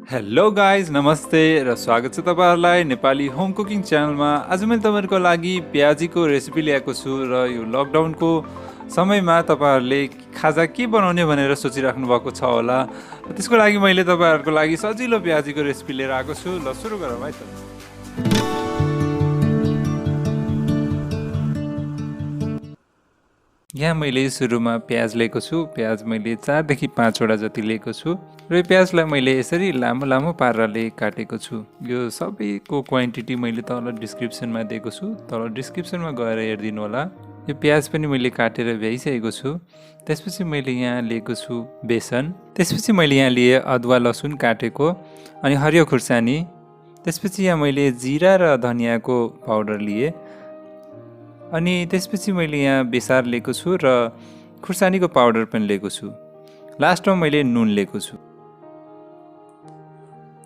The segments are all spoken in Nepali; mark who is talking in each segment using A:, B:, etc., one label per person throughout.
A: हेलो गाइज नमस्ते र स्वागत छ तपाईहरुलाई नेपाली होम कुकिङ च्यानलमा। आज मैले तपाईहरुको लागि प्याजीको रेसिपी ल्याएको छु र यो लकडाउनको समयमा तपाईहरुले खाजा के बनाउने भनेर सोचिराख्नु भएको छ होला। त्यसको लागि मैले तपाईहरुको लागि सजिलो प्याजीको रेसिपी लिएर आएको छु। ल सुरु गरौँ है त। यहाँ मैले सुरुमा प्याज लिएको छु। प्याज मैले 4 देखि 5 वटा जति लिएको छु र यो प्याजलाई मैले यसरी लामो लामो पाराले काटेको छु। यो सबैको क्वान्टिटी मैले तल डिस्क्रिप्सनमा दिएको छु, तल डिस्क्रिप्सनमा गएर हेर्दिनु होला। यो प्याज पनि मैले काटेर भ्याइसकेको छु। त्यसपछि मैले यहाँ लिएको छु बेसन, त्यसपछि मैले यहाँ लिए अदुवा लसुन काटेको अनि हरियो खुर्सानी, त्यसपछि यहाँ मैले जिरा र धनियाको पाउडर लिए अनि त्यसपछि मैले यहाँ बेसार लिएको छु र खुर्सानीको पाउडर पनि लिएको छु। लास्टमा मैले नुन लिएको छु।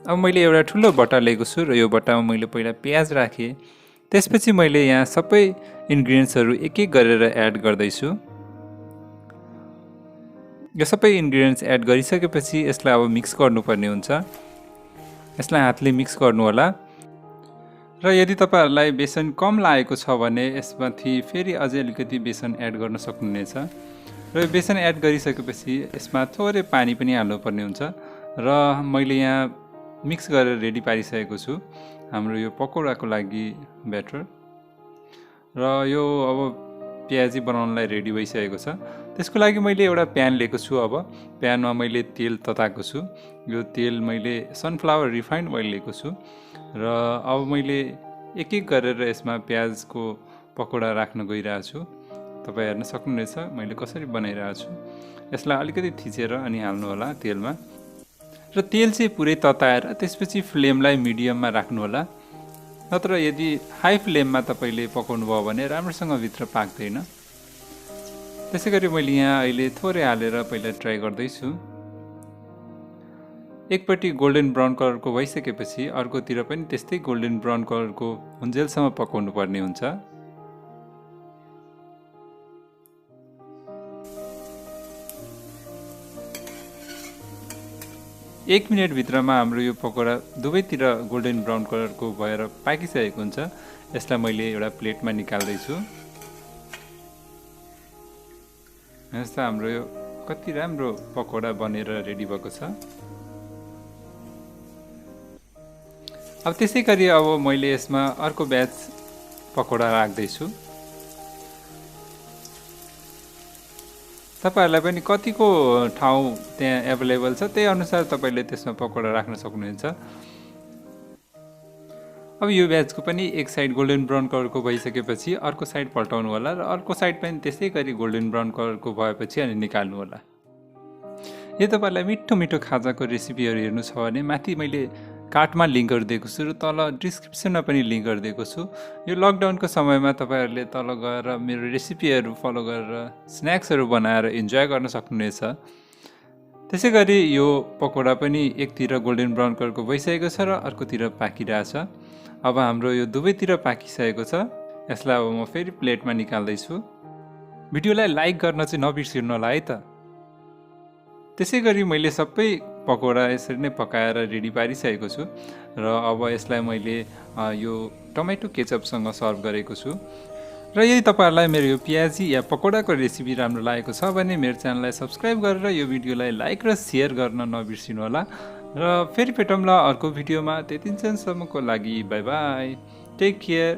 A: अब मैले एउटा ठुलो बट्टा लिएको छु र यो बट्टामा मैले पहिला प्याज राखेँ। त्यसपछि मैले यहाँ सबै इन्ग्रिडियन्ट्सहरू एक एक गरेर एड गर्दैछु। यो सबै इन्ग्रिडियन्ट्स एड गरिसकेपछि यसलाई अब मिक्स गर्नुपर्ने हुन्छ। यसलाई हातले मिक्स गर्नु होला र यदि तपाईहरुलाई बेसन कम लागेको छ भने यसमाथि फेरि अझै अलिकति बेसन एड गर्न सक्नुहुनेछ। र यो बेसन एड गरिसकेपछि यसमा थोरै पानी पनि हाल्नुपर्ने हुन्छ र मैले यहाँ मिक्स गरेर रेडी पारिसकेको छु हाम्रो यो पकौडाको लागि ब्याटर। र यो अब प्याजी बनाउनलाई रेडी भइसकेको छ। त्यसको लागि मैले एउटा प्यान लिएको छु। अब प्यानमा मैले तेल तताएको छु। यो तेल मैले सनफ्लावर रिफाइन्ड ओइल लिएको छु र अब मैले एक एक गरेर यसमा प्याजको पकौडा राख्न गइरहेको छु। तपाईं हेर्न सक्नुहुनेछ मैले कसरी बनाइरहेको छु। यसलाई अलिकति थिचेर अनि हाल्नु होला तेलमा र तेल चाहिँ पुरै तताएर त्यसपछि फ्लेमलाई मिडियममा राख्नु होला। नत्र यदि हाई फ्लेममा तपाईले पकाउनु भयो भने राम्रोसँग भित्र पाक्दैन। त्यसैगरी मैले यहाँ अहिले थोरै हालेर पहिला ट्राई गर्दैछु। एकपट्टि गोल्डन ब्राउन कलरको भइसकेपछि अर्कोतिर पनि त्यस्तै गोल्डन ब्राउन कलरको हुन्जेलसम्म पकाउनु पर्ने हुन्छ। एक मिनेट भित्रमा हाम्रो यो पकोडा दुवैतिर गोल्डन ब्राउन कलरको भएर पाकिसकेको हुन्छ। यसलाई मैले एउटा प्लेटमा निकाल्दैछु। यस्तो हाम्रो यो कति राम्रो पकोडा बनेर रेडी भएको छ। अब त्यसै गरी अब मैले यसमा अर्को ब्याच पकोडा राख्दैछु। तपाईहरुलाई पनि कतिको ठाउँ त्यहाँ एभाइलेबल छ त्यही अनुसार तपाईले त्यसमा पकोडा राख्न सक्नुहुन्छ। अब यो ब्याचको पनि एक साइड गोल्डन ब्राउन कलरको भइसकेपछि अर्को साइड पल्टाउनु होला र अर्को साइड पनि त्यसै गरी गोल्डन ब्राउन कलरको भएपछि अनि निकाल्नु होला। यो तपाईहरुलाई मिठो मिठो खाजाको रेसिपीहरु हेर्नु छ भने माथि मैले कार्टमा लिङ्कहरु दिएको छु र तल डिस्क्रिप्सनमा पनि लिङ्कहरु दिएको छु। यो लकडाउनको समयमा तपाईहरुले तल गएर मेरो रेसिपीहरु फलो गरेर स्न्याक्सहरु बनाएर इन्जोय गर्न सक्नुहुनेछ। त्यसैगरी यो पकोडा पनि एकतिर गोल्डन ब्राउन कलरको भइसकेको छ र अर्कोतिर पाकिरहेछ। अब हाम्रो यो दुवैतिर पाकिसकेको छ। यसलाई अब म फेरि प्लेटमा निकाल्दैछु। भिडियोलाई लाइक गर्न चाहिँ नबिर्सिनु होला है त। त्यसैगरी मैले सबै पकोडा यसरी नै पकाएर रेडी पारिसकेको छु र अब यसलाई मैले यो टमेटो केचपसँग सर्भ गरेको छु। र यदि तपाईहरुलाई मेरो यो प्याजी या पकोडाको रेसिपी राम्रो लागेको छ भने मेरो च्यानललाई सब्स्क्राइब गरेर यो भिडियोलाई लाइक र शेयर गर्न नबिर्सिनु होला। र फेरि भेटौँला अर्को भिडियोमा। त्यतिन्जेलसम्मको लागि बाइ बाइ, टेक केयर।